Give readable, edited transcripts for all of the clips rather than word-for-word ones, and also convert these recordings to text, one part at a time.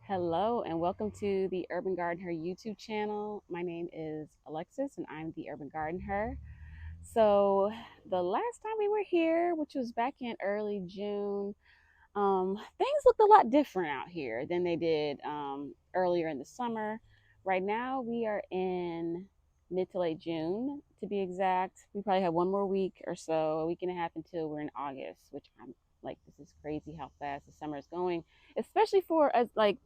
Hello and welcome to the Urban GardenHER YouTube channel. My name is Alexis and I'm the Urban GardenHER. So the last time we were here, which was back in early June, things looked a lot different out here than they did earlier in the summer. Right now we are in mid to late June to be exact. We probably have one more week or so, a week and a half until we're in August, which I'm like, this is crazy how fast the summer is going, especially for us, like,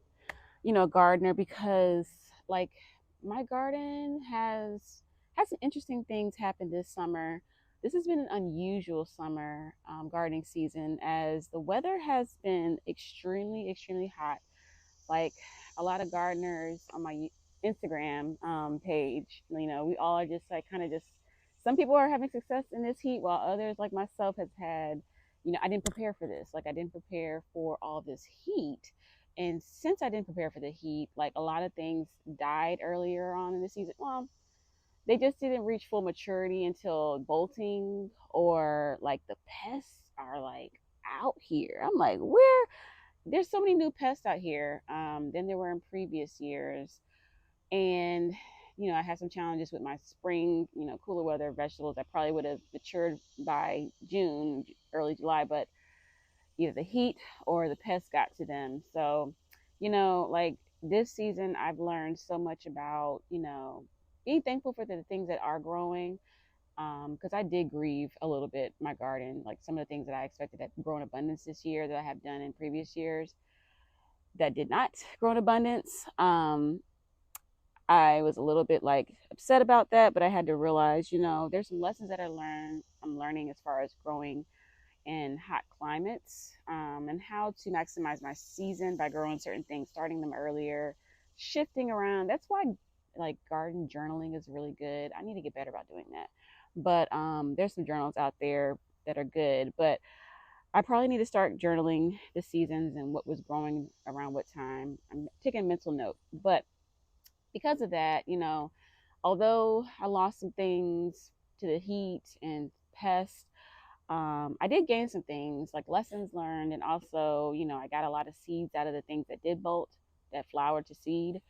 gardener, because like my garden has had some interesting things happen this summer. This has been an unusual summer gardening season as the weather has been extremely hot. Like a lot of gardeners on my Instagram page, we all are just like kind of just, some people are having success in this heat while others like myself has had, I didn't prepare for this. Like I didn't prepare for all this heat. And since I didn't prepare for the heat, like a lot of things died earlier on in the season. Well, they just didn't reach full maturity until bolting, or like the pests are like out here. I'm like, where? There's so many new pests out here than there were in previous years. And, I had some challenges with my spring, cooler weather vegetables that probably would have matured by June, early July, but either the heat or the pests got to them. So, like this season, I've learned so much about, being thankful for the things that are growing. Because I did grieve a little bit my garden, like some of the things that I expected to grow in abundance this year that I have done in previous years that did not grow in abundance. I was a little bit like upset about that, but I had to realize, there's some lessons that I'm learning as far as growing in hot climates, and how to maximize my season by growing certain things, starting them earlier, shifting around. That's why like garden journaling is really good. I need to get better about doing that. But there's some journals out there that are good, but I probably need to start journaling the seasons and what was growing around what time. I'm taking a mental note. But because of that, although I lost some things to the heat and pests, I did gain some things like lessons learned. And also, I got a lot of seeds out of the things that did bolt, that flowered to seed.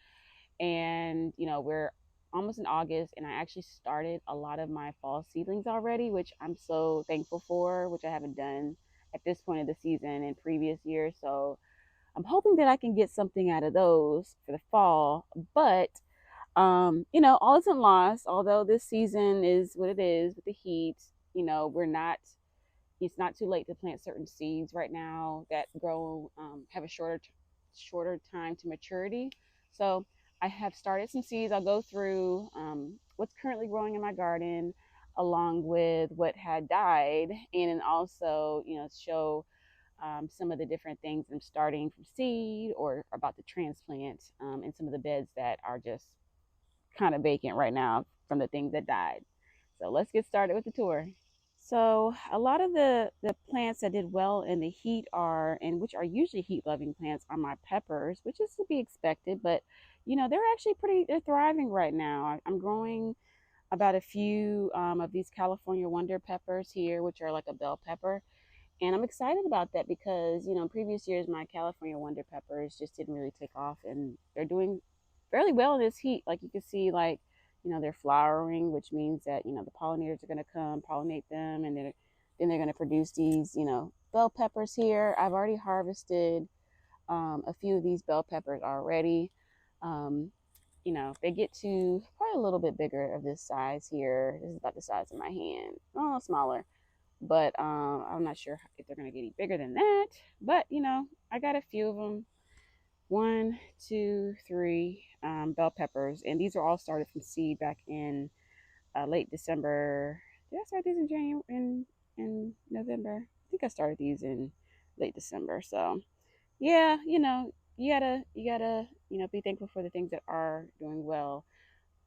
And, we're almost in August, and I actually started a lot of my fall seedlings already, which I'm so thankful for, which I haven't done at this point of the season in previous years. So I'm hoping that I can get something out of those for the fall. But all isn't lost. Although this season is what it is with the heat, we're not. It's not too late to plant certain seeds right now that grow, have a shorter time to maturity. So I have started some seeds. I'll go through what's currently growing in my garden, along with what had died, and then also show some of the different things I'm starting from seed or about to transplant, in some of the beds that are just kind of vacant right now from the things that died. So let's get started with the tour. So a lot of the plants that did well in the heat are, and which are usually heat loving plants, are my peppers, which is to be expected, but they're actually they're thriving right now. I'm growing about a few of these California Wonder peppers here, which are like a bell pepper. And I'm excited about that because, in previous years, my California Wonder peppers just didn't really take off, and they're doing fairly well in this heat. Like you can see, like, they're flowering, which means that, the pollinators are going to come pollinate them, and then they're going to produce these, bell peppers here. I've already harvested a few of these bell peppers already. Um, they get to probably a little bit bigger of this size here. This is about the size of my hand, a little smaller. But I'm not sure if they're going to get any bigger than that. But, I got a few of them. 1, 2, 3 bell peppers. And these are all started from seed back in late December. Did I start these in January, in November? I think I started these in late December. So, yeah, you gotta, be thankful for the things that are doing well.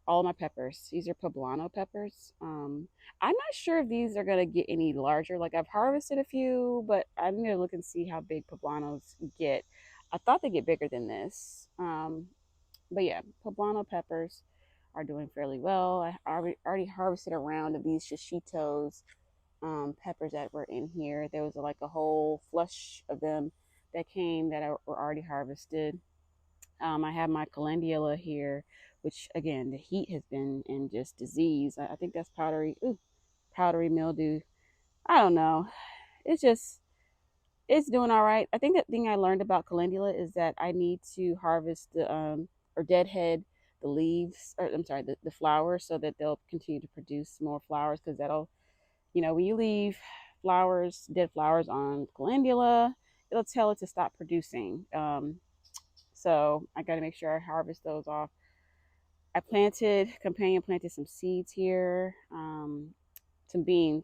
All my peppers. These are poblano peppers. I'm not sure if these are gonna get any larger. Like I've harvested a few, but I'm gonna look and see how big poblanos get. I thought they get bigger than this. But yeah, poblano peppers. are doing fairly well. I already harvested a round of these shishitos peppers that were in here. There was like a whole flush of them that came that were already harvested. I have my calendula here, which again, the heat has been in just disease. I think that's powdery mildew. I don't know. It's just, it's doing all right. I think the thing I learned about calendula is that I need to harvest the or deadhead the leaves, or I'm sorry, the flowers, so that they'll continue to produce more flowers. Because that'll, when you leave dead flowers on calendula, it'll tell it to stop producing. So I got to make sure I harvest those off. I planted some seeds here, some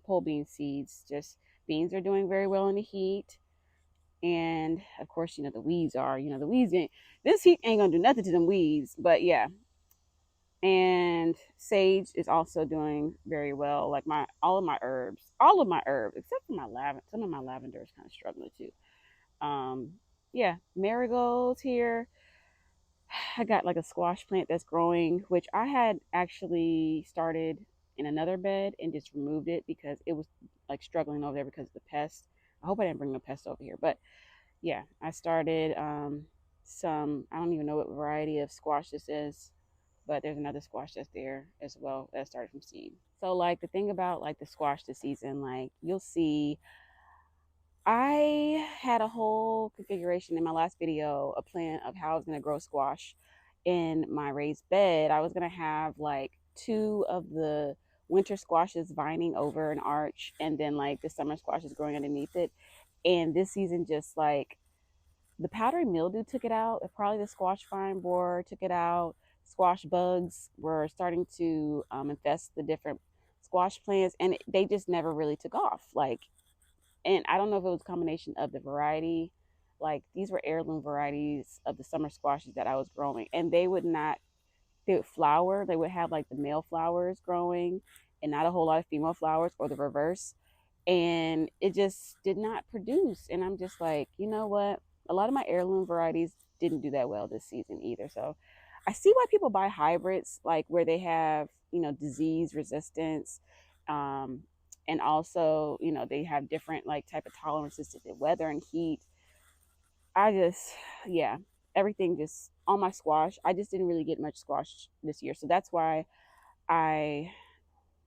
pole bean seeds. Just beans are doing very well in the heat. And of course, the weeds are, the weeds ain't, this heat ain't gonna do nothing to them weeds, but yeah. And sage is also doing very well. Like all of my herbs, except for my lavender. Some of my lavender is kind of struggling too. Yeah, marigolds here. I got like a squash plant that's growing, which I had actually started in another bed and just removed it because it was like struggling over there because of the pests. I hope I didn't bring no pests over here, but yeah, I started I don't even know what variety of squash this is, but there's another squash that's there as well that started from seed. So like the thing about like the squash this season, like you'll see, I had a whole configuration in my last video, a plan of how I was going to grow squash in my raised bed. I was going to have like two of the winter squashes vining over an arch, and then like the summer squashes growing underneath it. And this season, just like the powdery mildew took it out. Probably the squash vine borer took it out. Squash bugs were starting to infest the different squash plants, and they just never really took off. Like, and I don't know if it was a combination of the variety. Like these were heirloom varieties of the summer squashes that I was growing, and they would flower. They would have like the male flowers growing, and not a whole lot of female flowers, or the reverse. And it just did not produce. And I'm just like, you know what? A lot of my heirloom varieties didn't do that well this season either. So I see why people buy hybrids, like where they have, disease resistance. Um, and also, they have different like type of tolerances to the weather and heat. I just, yeah, everything just on my squash. I just didn't really get much squash this year. So that's why I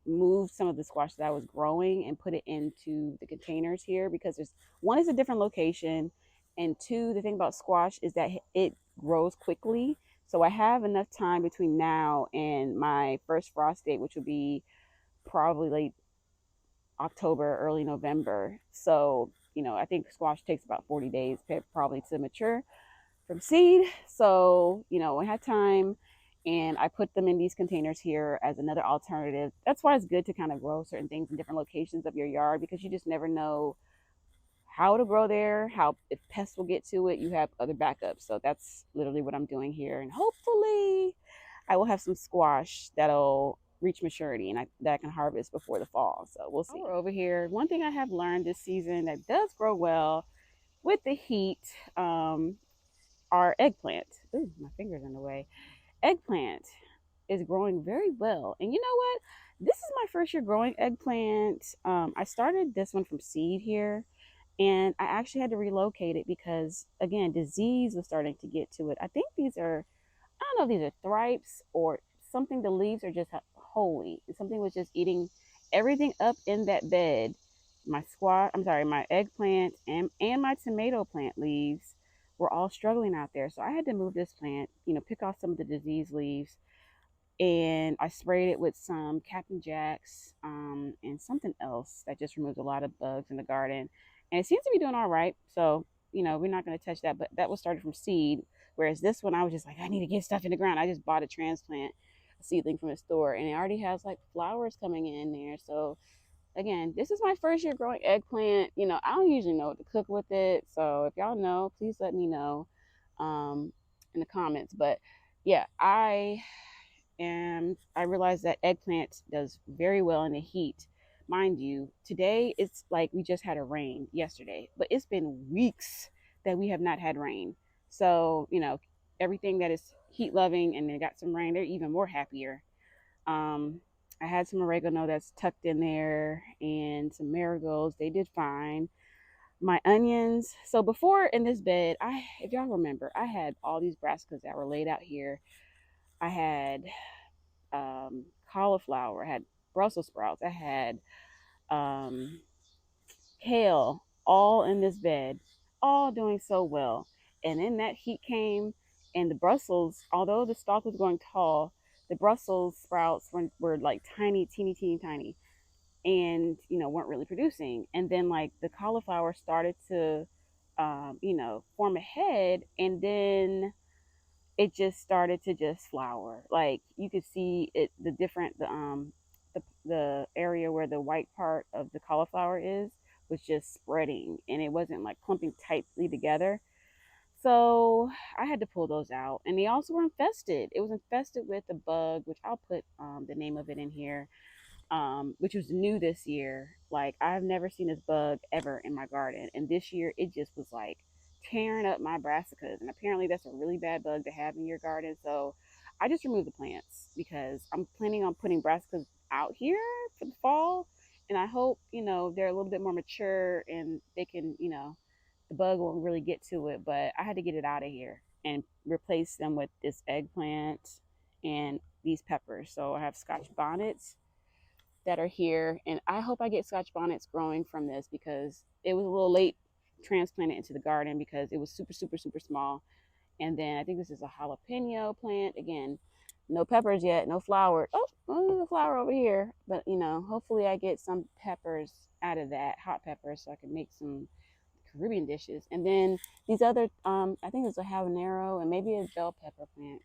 moved some of the squash that I was growing and put it into the containers here, because there's one is a different location, and two, the thing about squash is that it grows quickly. So I have enough time between now and my first frost date, which would be probably late October, early November. So, I think squash takes about 40 days probably to mature from seed. So, I had time, and I put them in these containers here as another alternative. That's why it's good to kind of grow certain things in different locations of your yard, because you just never know how to grow there, how if pests will get to it. You have other backups. So that's literally what I'm doing here. And hopefully I will have some squash that'll reach maturity and that I can harvest before the fall. So we'll see. Over here, one thing I have learned this season that does grow well with the heat are eggplant. Ooh, my finger's in the way. Eggplant is growing very well. And you know what? This is my first year growing eggplant. I started this one from seed here, and I actually had to relocate it because, again, disease was starting to get to it. I think I don't know if these are thripes or something. The leaves are just holy. Something was just eating everything up in that bed. My eggplant and my tomato plant leaves were all struggling out there. So I had to move this plant, pick off some of the diseased leaves, and I sprayed it with some Captain Jacks and something else that just removes a lot of bugs in the garden. And it seems to be doing all right. So, we're not going to touch that, but that was started from seed. Whereas this one, I was just like, I need to get stuff in the ground. I just bought a transplant, a seedling from the store, and it already has like flowers coming in there. So again, this is my first year growing eggplant. I don't usually know what to cook with it. So if y'all know, please let me know in the comments. But yeah, I realized that eggplant does very well in the heat. Mind you, today it's like we just had a rain yesterday, but it's been weeks that we have not had rain. So, everything that is heat loving and they got some rain, they're even more happier. Um, I had some oregano that's tucked in there and some marigolds. They did fine. My onions. So before in this bed, if y'all remember, I had all these brassicas that were laid out here. I had cauliflower. I had Brussels sprouts. I had um, kale, all in this bed, all doing so well. And then that heat came, and the Brussels, although the stalk was going tall, the Brussels sprouts were like tiny, teeny, teeny, tiny, and weren't really producing. And then like the cauliflower started to, form a head, and then it just started to just flower. Like you could see it, the area where the white part of the cauliflower is was just spreading, and it wasn't like clumping tightly together. So I had to pull those out, and they also were infested. It was infested with a bug, which I'll put the name of it in here, which was new this year. Like I've never seen this bug ever in my garden, and this year it just was like tearing up my brassicas. And apparently that's a really bad bug to have in your garden. So I just removed the plants because I'm planning on putting brassicas out here for the fall, and I hope they're a little bit more mature and they can the bug won't really get to it. But I had to get it out of here and replace them with this eggplant and these peppers. So I have Scotch bonnets that are here, and I hope I get Scotch bonnets growing from this because it was a little late transplanted into the garden because it was super, super, super small. And then I think this is a jalapeno plant. Again, no peppers yet, no flower. Oh, there's a flower over here. But hopefully I get some peppers out of that, hot peppers, so I can make some Caribbean dishes. And then these other, I think it's a habanero and maybe a bell pepper plant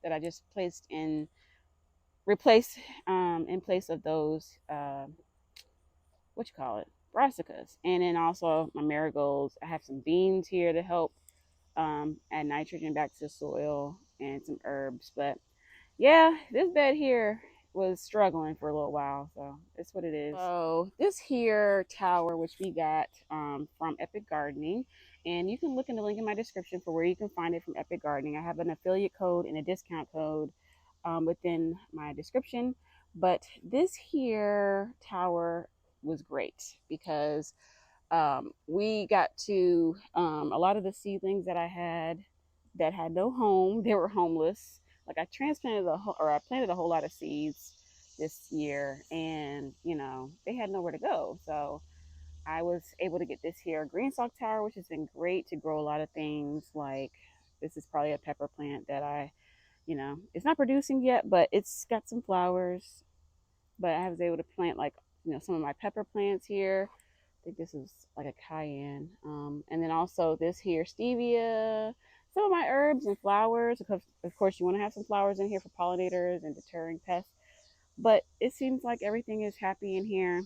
that I just placed in replace in place of those what you call it, brassicas. And then also my marigolds. I have some beans here to help add nitrogen back to the soil, and some herbs. But yeah, this bed here was struggling for a little while, so it's what it is. So this here tower, which we got from Epic Gardening, and you can look in the link in my description for where you can find it from Epic Gardening. I have an affiliate code and a discount code within my description. But this here tower was great because we got to a lot of the seedlings that I had that had no home. They were homeless. Like I transplanted or I planted a whole lot of seeds this year, and they had nowhere to go. So I was able to get this here green stalk tower, which has been great to grow a lot of things. Like this is probably a pepper plant that it's not producing yet, but it's got some flowers. But I was able to plant like some of my pepper plants here. I think this is like a cayenne. And then also this here, stevia, some of my herbs and flowers. Of course, you want to have some flowers in here for pollinators and deterring pests. But it seems like everything is happy in here.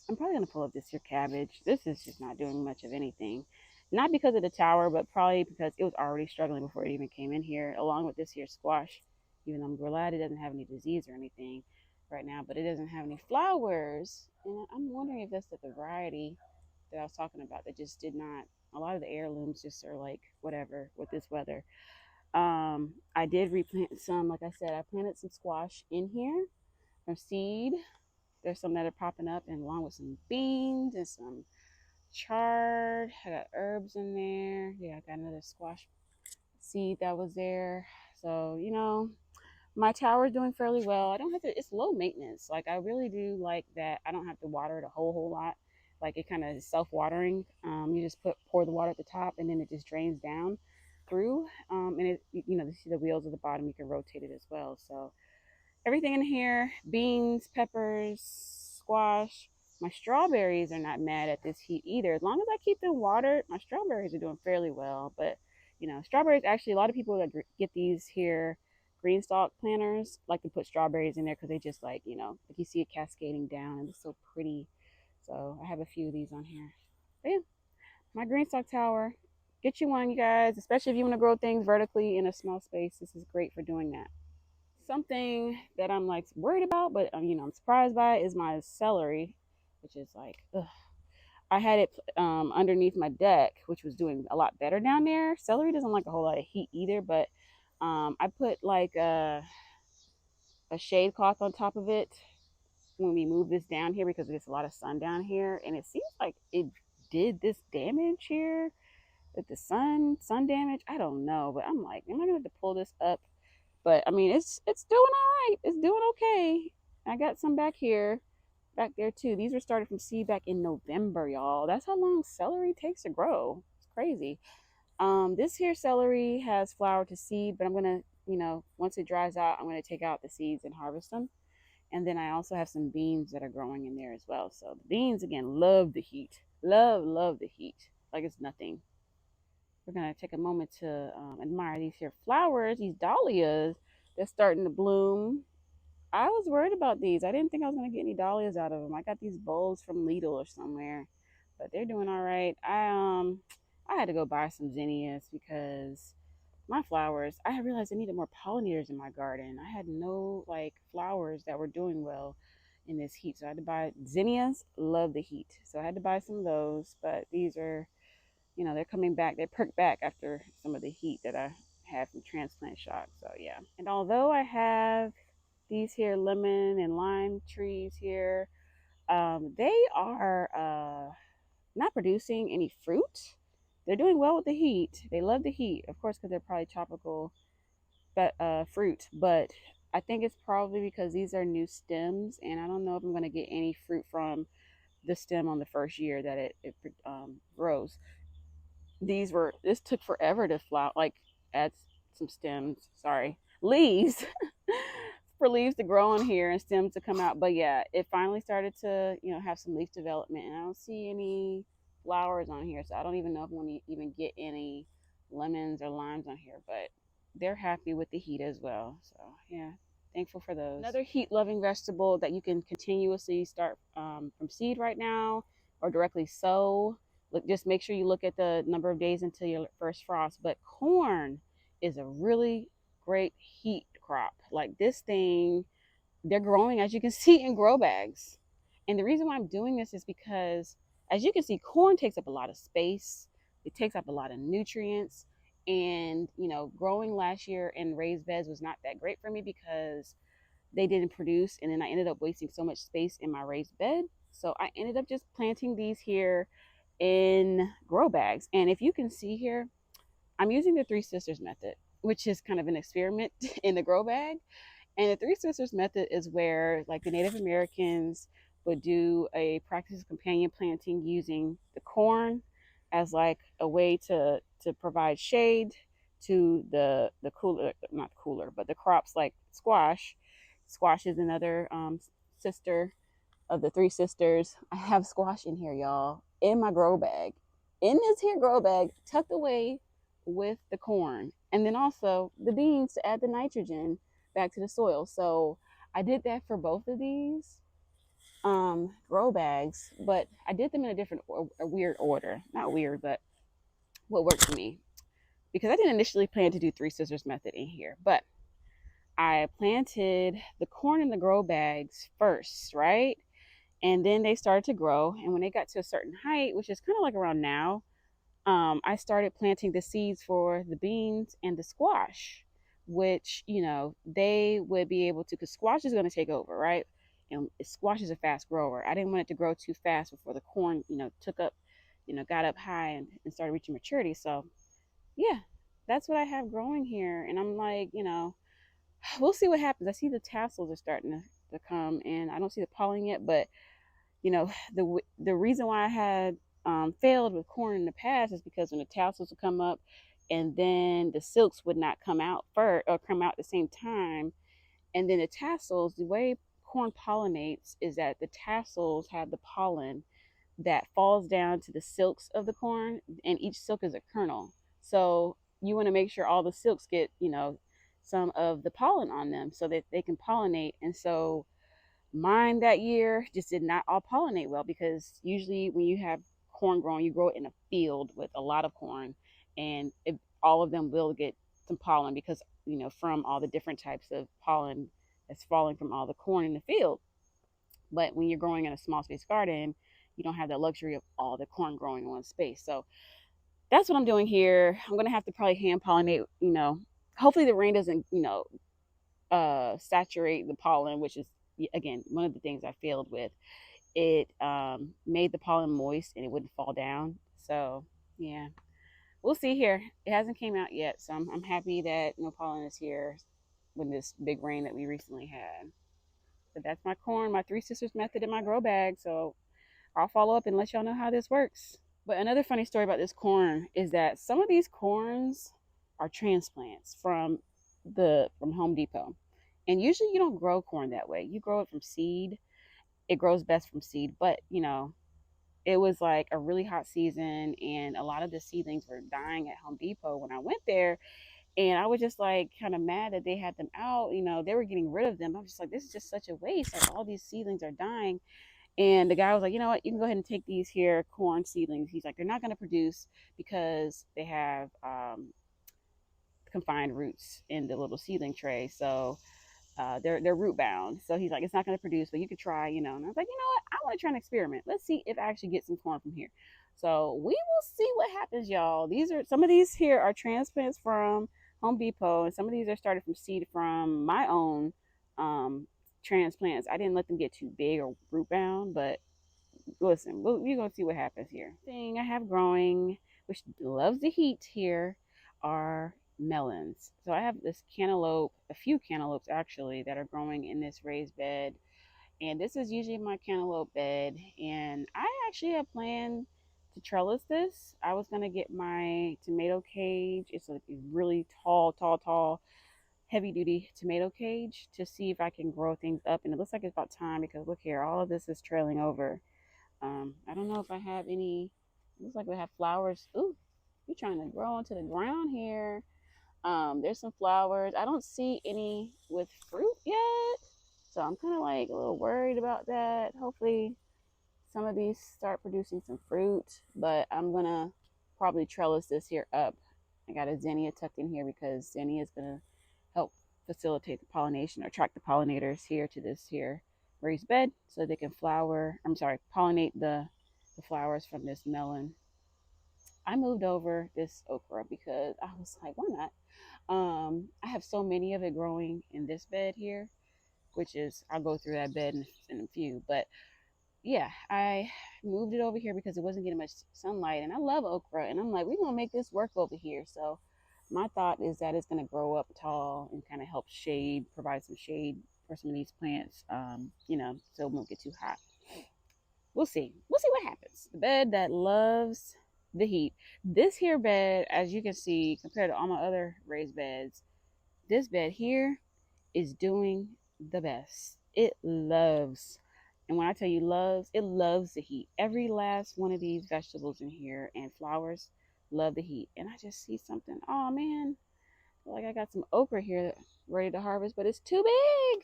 I'm probably going to pull up this here cabbage. This is just not doing much of anything. Not because of the tower, but probably because it was already struggling before it even came in here, along with this here squash. Even though I'm glad it doesn't have any disease or anything right now, but it doesn't have any flowers. And I'm wondering if that's the variety that I was talking about that just did not. A lot of the heirlooms just are like whatever with this weather. I did replant some. Like I said, I planted some squash in here from seed. There's some that are popping up, and along with some beans and some chard. I got herbs in there. Yeah, I got another squash seed that was there. So my tower is doing fairly well. I don't have to. It's low maintenance. Like I really do like that. I don't have to water it a whole lot. Like it kind of is self-watering. You just pour the water at the top, and then it just drains down through. And it you see the wheels at the bottom. You can rotate it as well. So everything in here: beans, peppers, squash. My strawberries are not mad at this heat either. As long as I keep them watered, my strawberries are doing fairly well. But strawberries, actually, a lot of people that get these here green stalk planters like to put strawberries in there because they just like you see it cascading down and it's so pretty. So I have a few of these on here. But yeah, my green stalk tower. Get you one, you guys, especially if you want to grow things vertically in a small space. This is great for doing that. Something that I'm like worried about, but I'm surprised by is my celery, which is like, ugh. I had it underneath my deck, which was doing a lot better down there. Celery doesn't like a whole lot of heat either, but I put like a shade cloth on top of it when we move this down here because it gets a lot of sun down here, and it seems like it did this damage here with the sun damage. I don't know, but I'm like, am I gonna have to pull this up? But I mean, it's doing all right. It's doing okay. I got some back there too. These were started from seed back in November, y'all. That's how long celery takes to grow. It's crazy. This here celery has flower to seed, but I'm gonna, once it dries out, I'm gonna take out the seeds and harvest them. And then I also have some beans that are growing in there as well. So the beans again love the heat, love the heat, like it's nothing. We're gonna take a moment to admire these here flowers, these dahlias that's starting to bloom. I was worried about these. I didn't think I was gonna get any dahlias out of them. I got these bulbs from Lidl or somewhere, but they're doing all right. I had to go buy some zinnias because my flowers, I realized I needed more pollinators in my garden. I had no like flowers that were doing well in this heat, so I had to buy zinnias. Love the heat, so I had to buy some of those. But these are, they're coming back. They perked back after some of the heat that I had from transplant shock. So yeah. And although I have these here lemon and lime trees here, they are not producing any fruit. They're doing well with the heat. They love the heat, of course, because they're probably tropical fruit. But I think it's probably because these are new stems, and I don't know if I'm going to get any fruit from the stem on the first year that it grows. This took forever to flower, like add some stems, sorry, leaves for leaves to grow on here and stems to come out. But yeah, it finally started to, have some leaf development, and I don't see any flowers on here. So I don't even know if I'm going to even get any lemons or limes on here, but they're happy with the heat as well. So yeah, thankful for those. Another heat loving vegetable that you can continuously start from seed right now or directly sow. Look, just make sure you look at the number of days until your first frost. But corn is a really great heat crop. Like this thing, they're growing, as you can see, in grow bags. And the reason why I'm doing this is because, as you can see, corn takes up a lot of space. It takes up a lot of nutrients. And, growing last year in raised beds was not that great for me because they didn't produce. And then I ended up wasting so much space in my raised bed. So I ended up just planting these here in grow bags. And if you can see here, I'm using the Three Sisters method, which is kind of an experiment in the grow bag. And the Three Sisters method is where, like, the Native Americans would do a practice of companion planting using the corn as like a way to provide shade to the cooler, not cooler, but the crops like squash. Squash is another sister of the Three Sisters. I have squash in here, y'all, in my grow bag, in this here grow bag, tucked away with the corn, and then also the beans to add the nitrogen back to the soil. So I did that for both of these grow bags, but I did them in a weird order. Not weird, but what worked for me. Because I didn't initially plan to do Three Sisters method in here, but I planted the corn in the grow bags first, right? And then they started to grow. And when they got to a certain height, which is kind of like around now, I started planting the seeds for the beans and the squash, which, they would be able to, because squash is going to take over, right? And squash is a fast grower. I didn't want it to grow too fast before the corn, took up, got up high and started reaching maturity. So, yeah, that's what I have growing here. And I'm like, we'll see what happens. I see the tassels are starting to come, and I don't see the pollen yet, but the reason why I had failed with corn in the past is because when the tassels would come up, and then the silks would not come out first or come out at the same time, and then the tassels, the way corn pollinates is that the tassels have the pollen that falls down to the silks of the corn, and each silk is a kernel. So you want to make sure all the silks get some of the pollen on them so that they can pollinate. And so mine that year just did not all pollinate well, because usually when you have corn growing, you grow it in a field with a lot of corn, and all of them will get some pollen because from all the different types of pollen that's falling from all the corn in the field. But when you're growing in a small space garden, you don't have that luxury of all the corn growing in one space. So that's what I'm doing here. I'm gonna have to probably hand pollinate, hopefully the rain doesn't saturate the pollen, which is again one of the things I failed with. It made the pollen moist and it wouldn't fall down. So yeah, we'll see here. It hasn't came out yet, so I'm happy that no pollen is here when this big rain that we recently had. But that's my corn, my three sisters method in my grow bag. So I'll follow up and let y'all know how this works. But another funny story about this corn is that some of these corns are transplants from Home Depot. And usually you don't grow corn that way. You grow it from seed. It grows best from seed, but it was like a really hot season and a lot of the seedlings were dying at Home Depot when I went there. And I was just like kind of mad that they had them out. They were getting rid of them. I was just like, this is just such a waste. Like all these seedlings are dying. And the guy was like, you know what? You can go ahead and take these here corn seedlings. He's like, they're not going to produce because they have confined roots in the little seedling tray. So they're root bound. So he's like, it's not going to produce, but you could try. And I was like, you know what? I want to try an experiment. Let's see if I actually get some corn from here. So we will see what happens, y'all. Some of these here are transplants from Home Depot, and some of these are started from seed from my own transplants. I didn't let them get too big or root bound, but listen, we're gonna see what happens here. Thing I have growing, which loves the heat here, are melons. So I have this cantaloupe, a few cantaloupes actually, that are growing in this raised bed. And this is usually my cantaloupe bed. And I actually have planned to trellis this. I was gonna get my tomato cage. It's a really tall, heavy duty tomato cage to see if I can grow things up. And it looks like it's about time because look here, all of this is trailing over. I don't know if I have any. Looks like we have flowers. Ooh, you're trying to grow onto the ground here. There's some flowers. I don't see any with fruit yet, so I'm kind of like a little worried about that. Hopefully, some of these start producing some fruit, but I'm gonna probably trellis this here up. I got a zinnia tucked in here because zinnia is gonna help facilitate the pollination or attract the pollinators here to this here raised bed so they can pollinate the flowers from this melon. I moved over this okra because I was like, why not? I have so many of it growing in this bed here, which is I'll go through that bed in a few. But yeah, I moved it over here because it wasn't getting much sunlight, and I love okra, and I'm like, we're gonna make this work over here. So my thought is that it's gonna grow up tall and kind of help provide some shade for some of these plants, so it won't get too hot. We'll see what happens. The bed that loves the heat. This here bed, as you can see, compared to all my other raised beds, this bed here is doing the best. It loves, and when I tell you loves, it loves the heat. Every last one of these vegetables in here and flowers love the heat. And I just see something. Oh man, like I got some okra here ready to harvest, but it's too big.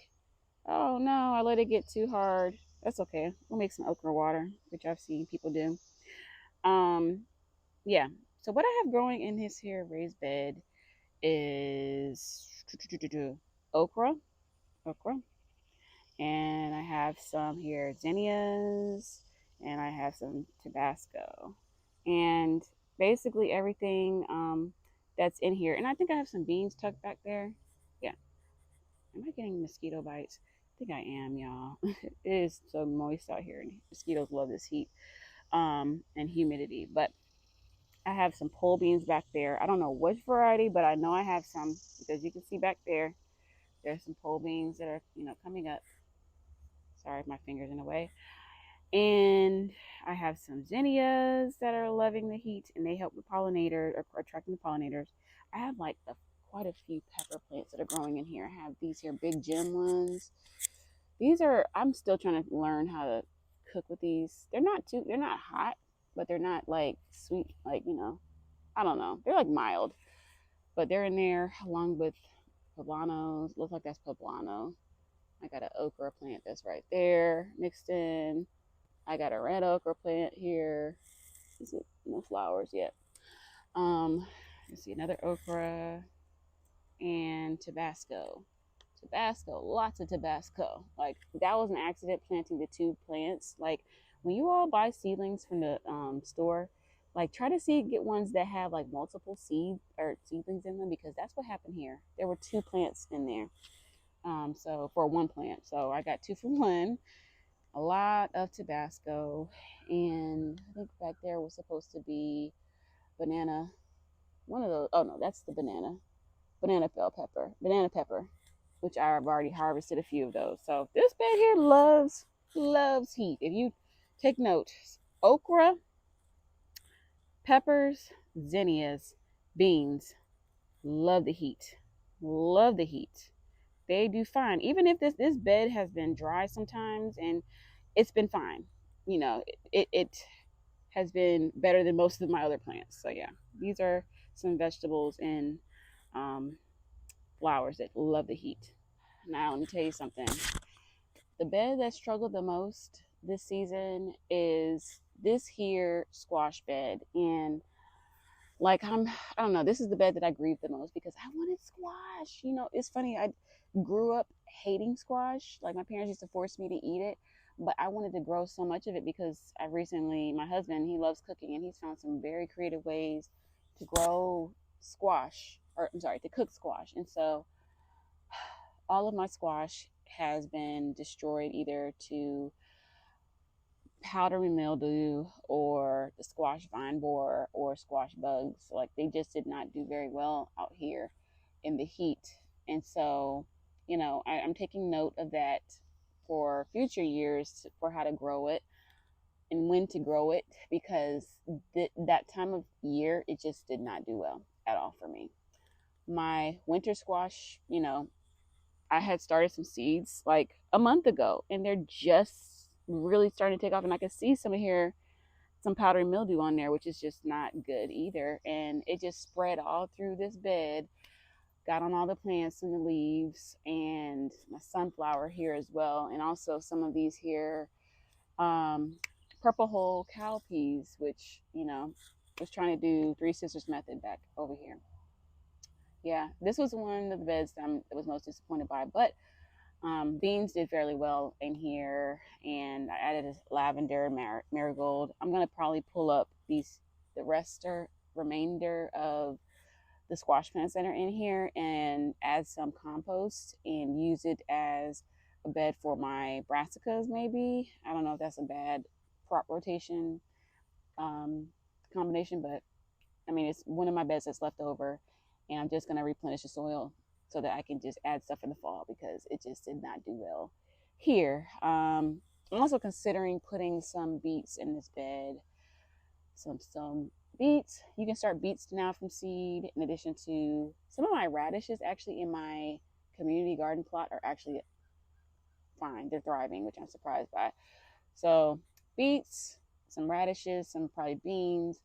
Oh no, I let it get too hard. That's okay. We'll make some okra water, which I've seen people do. Um, yeah. So what I have growing in this here raised bed is okra, okra, and I have some here zinnias, and I have some Tabasco, and basically everything that's in here. And I think I have some beans tucked back there. Yeah. Am I getting mosquito bites? I think I am, y'all. It is so moist out here, and mosquitoes love this heat and humidity. But I have some pole beans back there. I don't know which variety, but I know I have some because you can see back there. There's some pole beans that are, coming up. Sorry if my finger's in the way. And I have some zinnias that are loving the heat, and they help the pollinator or attracting the pollinators. I have like quite a few pepper plants that are growing in here. I have these here big gem ones. I'm still trying to learn how to cook with these. They're not hot, but they're not like sweet, like, I don't know. They're like mild, but they're in there along with poblanos. Looks like that's poblano. I got an okra plant that's right there mixed in. I got a red okra plant here. Is it no flowers yet? Let's see, another okra and Tabasco. Tabasco, lots of Tabasco. Like that was an accident planting the two plants. Like when you all buy seedlings from the store, like try to get ones that have like multiple seeds or seedlings in them because that's what happened here. There were two plants in there. So for one plant, so I got two for one. A lot of Tabasco, and I think back there was supposed to be banana. One of those. Oh no, that's the banana pepper, which I've already harvested a few of those. So this bed here loves heat. If you take note, okra, peppers, zinnias, beans, love the heat. Love the heat. They do fine. Even if this bed has been dry sometimes and it's been fine. You know, it has been better than most of my other plants. So yeah, these are some vegetables and um, flowers that love the heat. Now let me tell you something. The bed that struggled the most this season is this here squash bed. And like I don't know, this is the bed that I grieve the most because I wanted squash. You know, it's funny, I grew up hating squash. Like my parents used to force me to eat it, but I wanted to grow so much of it because I recently, my husband, he loves cooking and he's found some very creative ways to grow squash, or I'm sorry, to cook squash. And so all of my squash has been destroyed either to powdery mildew or the squash vine borer or squash bugs. Like they just did not do very well out here in the heat. And so, you know, I'm taking note of that for future years for how to grow it and when to grow it because that time of year, it just did not do well at all for me. My winter squash, you know, I had started some seeds like a month ago and they're just really starting to take off. And I can see some of here, some powdery mildew on there, which is just not good either. And it just spread all through this bed, got on all the plants and the leaves and my sunflower here as well. And also some of these here, um, purple hull cowpeas, which, you know, was trying to do Three Sisters method back over here. Yeah, this was one of the beds that was most disappointed by, but beans did fairly well in here, and I added a lavender marigold. I'm gonna probably pull up the remainder of the squash plants that are in here and add some compost and use it as a bed for my brassicas. Maybe I don't know if that's a bad crop rotation um, combination, but I mean it's one of my beds that's left over, and I'm just gonna replenish the soil so that I can just add stuff in the fall because it just did not do well here. I'm also considering putting some beets in this bed. Some beets. You can start beets now from seed. In addition to some of my radishes, actually in my community garden plot are actually fine. They're thriving, which I'm surprised by. So beets, some radishes, some probably beans,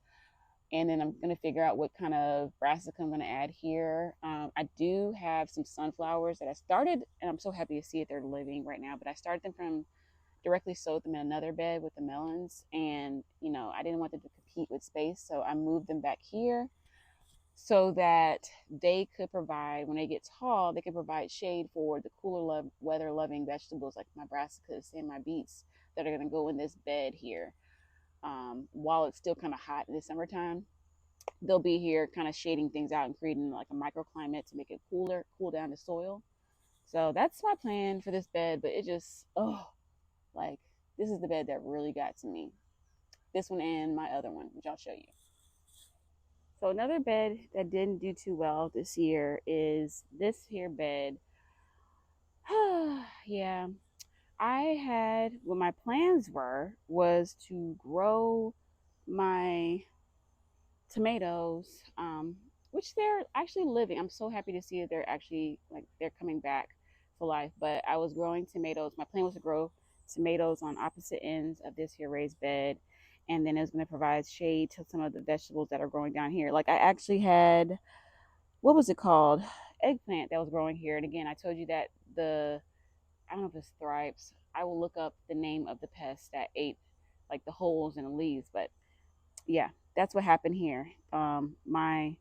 and then I'm going to figure out what kind of brassica I'm going to add here. I do have some sunflowers that I started, and I'm so happy to see it. They're living right now, but I started them from directly sowed them in another bed with the melons, and you know I didn't want them to compete with space, so I moved them back here so that they could provide, when they get tall, they can provide shade for the cooler weather loving vegetables like my brassicas and my beets that are going to go in this bed here. While it's still kind of hot in the summertime, they'll be here kind of shading things out and creating like a microclimate to make it cooler, cool down the soil. So that's my plan for this bed, but it just, oh, like this is the bed that really got to me. This one and my other one, which I'll show you. So another bed that didn't do too well this year is this here bed. Yeah, I had, what my plans were was to grow my tomatoes, which they're actually living. I'm so happy to see that they're actually like they're coming back to life. But I was growing tomatoes. My plan was to grow tomatoes on opposite ends of this here raised bed, and then it was going to provide shade to some of the vegetables that are growing down here. Like I actually had, what was it called, eggplant that was growing here. And again, I told you that the, I don't know if it's thrips. I will look up the name of the pest that ate like the holes in the leaves, but yeah, that's what happened here. My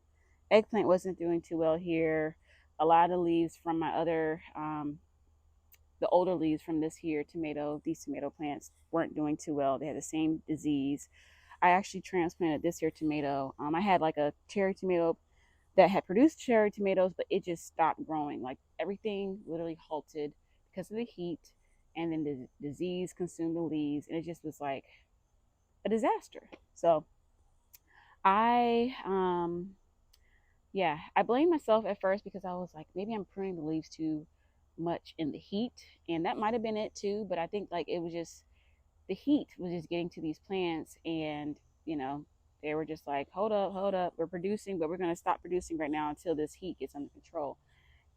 eggplant wasn't doing too well here. A lot of the leaves from my other, the older leaves from these tomato plants weren't doing too well. They had the same disease. I actually transplanted this here tomato. I had like a cherry tomato that had produced cherry tomatoes, but it just stopped growing. Like everything literally halted because of the heat, and then the disease consumed the leaves, and it just was like a disaster. So I yeah, I blamed myself at first because I was like, maybe I'm pruning the leaves too much in the heat, and that might have been it too. But I think like it was just the heat was just getting to these plants, and you know they were just like, hold up, we're producing, but we're going to stop producing right now until this heat gets under control.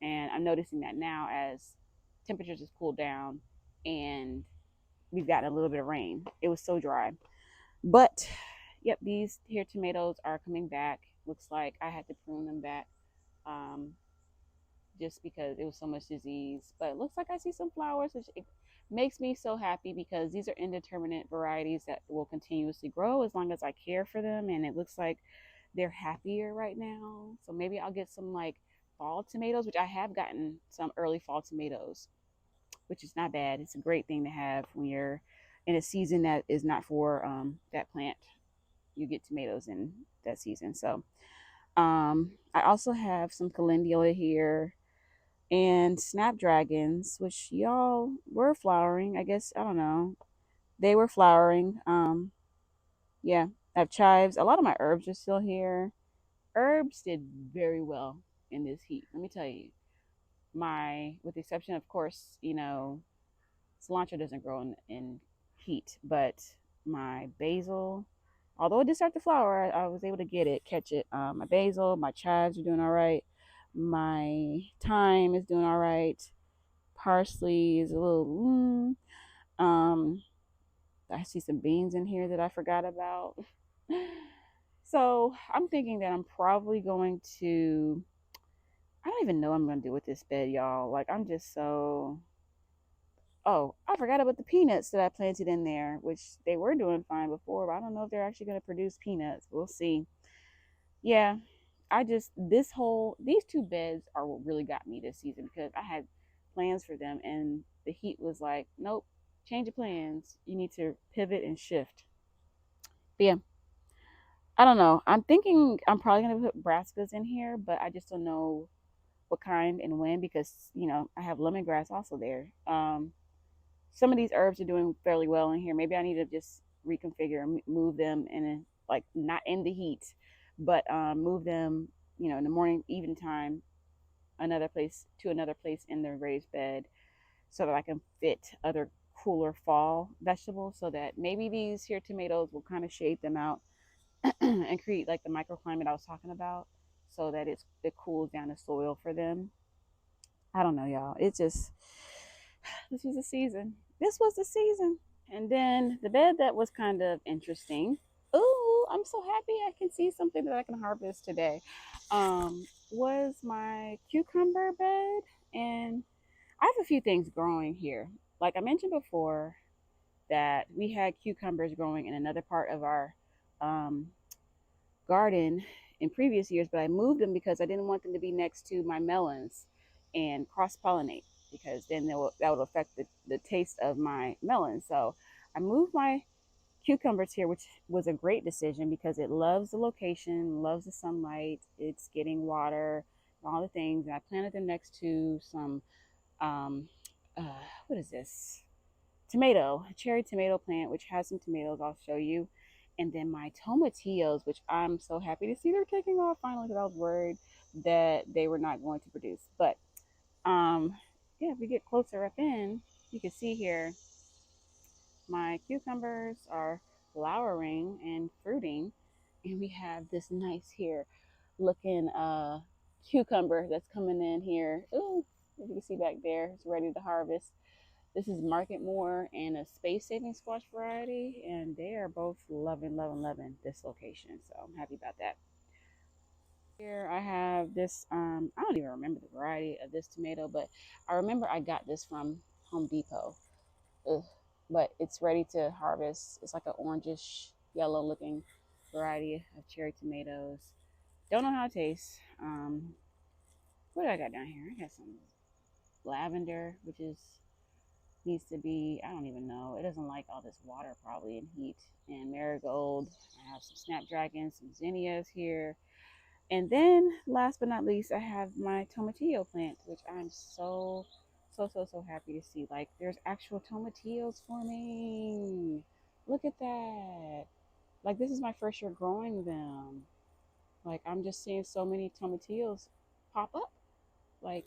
And I'm noticing that now as temperatures have cooled down, and we've gotten a little bit of rain. It was so dry, but yep, these here tomatoes are coming back. Looks like I had to prune them back, um, just because it was so much disease. But it looks like I see some flowers, which it makes me so happy because these are indeterminate varieties that will continuously grow as long as I care for them. And it looks like they're happier right now. So maybe I'll get some like fall tomatoes, which I have gotten some early fall tomatoes, which is not bad. It's a great thing to have when you're in a season that is not for that plant. You get tomatoes in that season. So I also have some calendula here and snapdragons, which y'all were flowering. I guess I don't know. They were flowering. Yeah, I have chives. A lot of my herbs are still here. Herbs did very well in this heat. Let me tell you, with the exception, of course, cilantro doesn't grow in heat, but my basil, although it did start to flower, I was able to catch it. My basil, my chives are doing all right. My thyme is doing all right. Parsley is a little. I see some beans in here that I forgot about. So I'm thinking that I'm probably going to. I don't even know what I'm going to do with this bed, y'all. Like I'm just so. Oh, I forgot about the peanuts that I planted in there, which they were doing fine before, but I don't know if they're actually going to produce peanuts. We'll see. Yeah, these two beds are what really got me this season because I had plans for them, and the heat was like, nope, change of plans. You need to pivot and shift. But yeah, I don't know. I'm thinking I'm probably gonna put brassicas in here, but I just don't know what kind and when because I have lemongrass also there. Some of these herbs are doing fairly well in here. Maybe I need to just reconfigure and move them in like not in the heat, but move them, in the morning, evening time, another place in the raised bed, so that I can fit other cooler fall vegetables. So that maybe these here tomatoes will kind of shade them out and create like the microclimate I was talking about, so that it cools down the soil for them. I don't know, y'all. It's just this was the season. This was the season. And then the bed that was kind of interesting. Ooh, I'm so happy I can see something that I can harvest today. Was my cucumber bed, and I have a few things growing here. Like I mentioned before, that we had cucumbers growing in another part of our um, garden in previous years, but I moved them because I didn't want them to be next to my melons and cross pollinate, because then that would affect the taste of my melons. So I moved my cucumbers here, which was a great decision because it loves the location, loves the sunlight, it's getting water, all the things. And I planted them next to some, um, uh, what is this? Cherry tomato plant, which has some tomatoes. I'll show you. And then my tomatillos, which I'm so happy to see they're taking off finally, because I was worried that they were not going to produce. But yeah, if we get closer up in, you can see here my cucumbers are flowering and fruiting, and we have this nice here looking cucumber that's coming in here. Ooh, as you can see back there, it's ready to harvest. This is Market More and a space saving squash variety, and they are both loving this location. So I'm happy about that. Here I have this, I don't even remember the variety of this tomato, but I remember I got this from Home Depot. Ugh. But it's ready to harvest. It's like an orangish yellow looking variety of cherry tomatoes. Don't know how it tastes. What do I got down here? I got some lavender, which is needs to be, I don't even know. It doesn't like all this water probably and heat. And marigold. I have some snapdragons, some zinnias here. And then last but not least, I have my tomatillo plant, which I'm so happy to see. Like there's actual tomatillos forming. Look at that. Like this is my first year growing them. Like I'm just seeing so many tomatillos pop up. Like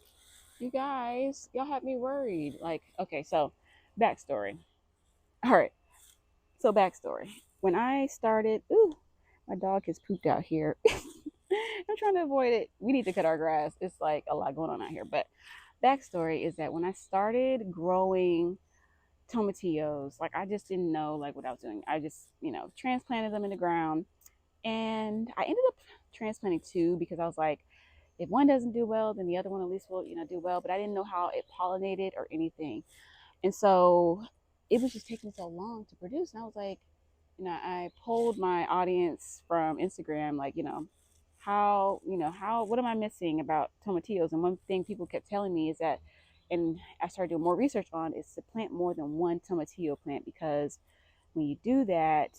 you guys, y'all have me worried. Like, okay, so backstory. All right, so backstory. When I started, ooh, my dog has pooped out here. I'm trying to avoid it. We need to cut our grass. It's like a lot going on out here. But backstory is that when I started growing tomatillos, like I just didn't know like what I was doing. I just, transplanted them in the ground, and I ended up transplanting two because I was like, if one doesn't do well, then the other one at least will, do well. But I didn't know how it pollinated or anything. And so it was just taking so long to produce. And I was like, I polled my audience from Instagram, like, what am I missing about tomatillos? And one thing people kept telling me is that, and I started doing more research on, is to plant more than one tomatillo plant, because when you do that,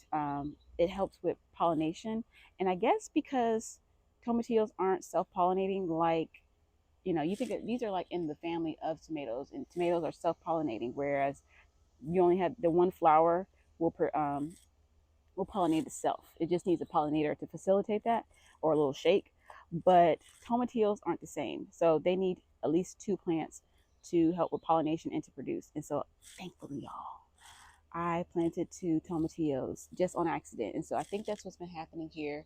it helps with pollination. And I guess because tomatillos aren't self-pollinating, like, you think that these are like in the family of tomatoes, and tomatoes are self-pollinating, whereas you only have the one flower will will pollinate itself. It just needs a pollinator to facilitate that, or a little shake. But tomatillos aren't the same, so they need at least two plants to help with pollination and to produce. And so, thankfully, y'all, I planted two tomatillos just on accident. And so I think that's what's been happening here.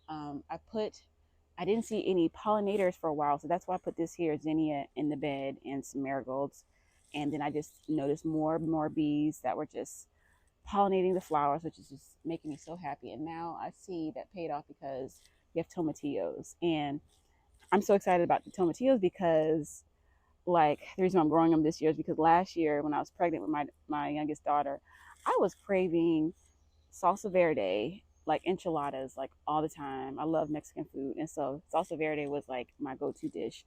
I didn't see any pollinators for a while, so that's why I put this here zinnia in the bed and some marigolds. And then I just noticed more bees that were just pollinating the flowers, which is just making me so happy. And now I see that paid off because we have tomatillos. And I'm so excited about the tomatillos because, like, the reason I'm growing them this year is because last year when I was pregnant with my youngest daughter, I was craving salsa verde, like enchiladas, like all the time. I love Mexican food, and so salsa verde was like my go-to dish.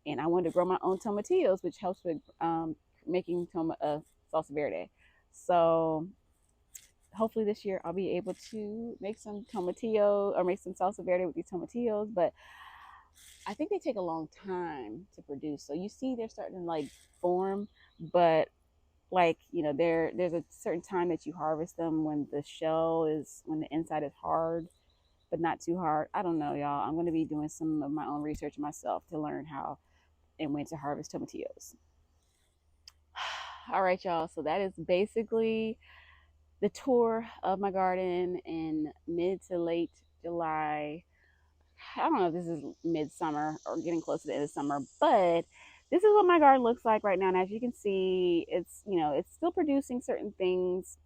And I wanted to grow my own tomatillos, which helps with making salsa verde. So hopefully this year I'll be able to make some tomatillo or make some salsa verde with these tomatillos. But I think they take a long time to produce. So you see they're starting to like form, but like, there's a certain time that you harvest them when when the inside is hard, but not too hard. I don't know, y'all. I'm going to be doing some of my own research myself to learn how and when to harvest tomatillos. All right, y'all. So that is basically the tour of my garden in mid to late July. I don't know if this is midsummer or getting close to the end of summer, but this is what my garden looks like right now. And as you can see, it's still producing certain things.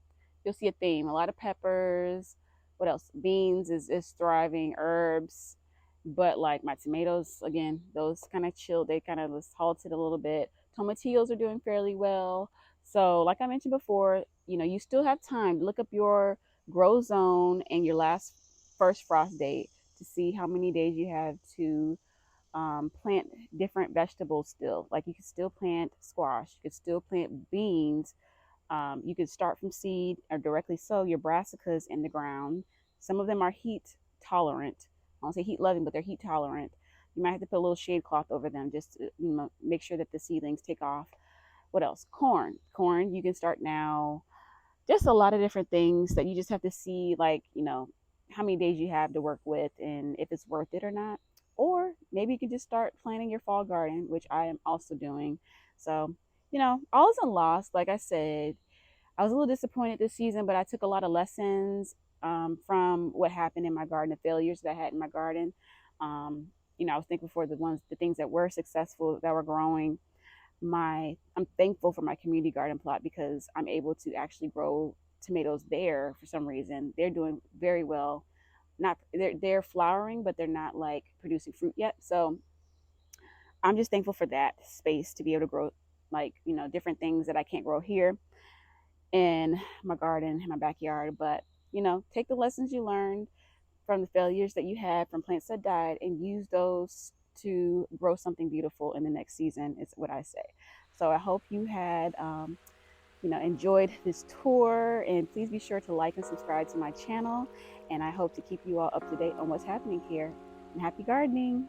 You'll see a theme, a lot of peppers. What else? Beans is thriving, herbs. But like my tomatoes, again, those kind of chilled. They kind of was halted a little bit. Tomatillos are doing fairly well. So like I mentioned before, you still have time to look up your grow zone and your first frost date to see how many days you have to plant different vegetables still. Like you can still plant squash, you can still plant beans, you can start from seed or directly sow your brassicas in the ground. Some of them are heat tolerant. I won't say heat loving, but they're heat tolerant. You might have to put a little shade cloth over them just to make sure that the seedlings take off. What else? Corn. Corn, you can start now. Just a lot of different things that you just have to see, like, how many days you have to work with and if it's worth it or not. Or maybe you can just start planting your fall garden, which I am also doing. So, all isn't lost. Like I said, I was a little disappointed this season, but I took a lot of lessons from what happened in my garden, the failures that I had in my garden. Um, I was thankful for the things that were successful, that were growing. I'm thankful for my community garden plot because I'm able to actually grow tomatoes there. For some reason, they're doing very well. Not they're flowering, but they're not like producing fruit yet. So I'm just thankful for that space to be able to grow, like, different things that I can't grow here in my garden in my backyard. But take the lessons you learned from the failures that you had from plants that died and use those to grow something beautiful in the next season, is what I say. So I hope you had enjoyed this tour, and please be sure to like and subscribe to my channel, and I hope to keep you all up to date on what's happening here. and happy gardening.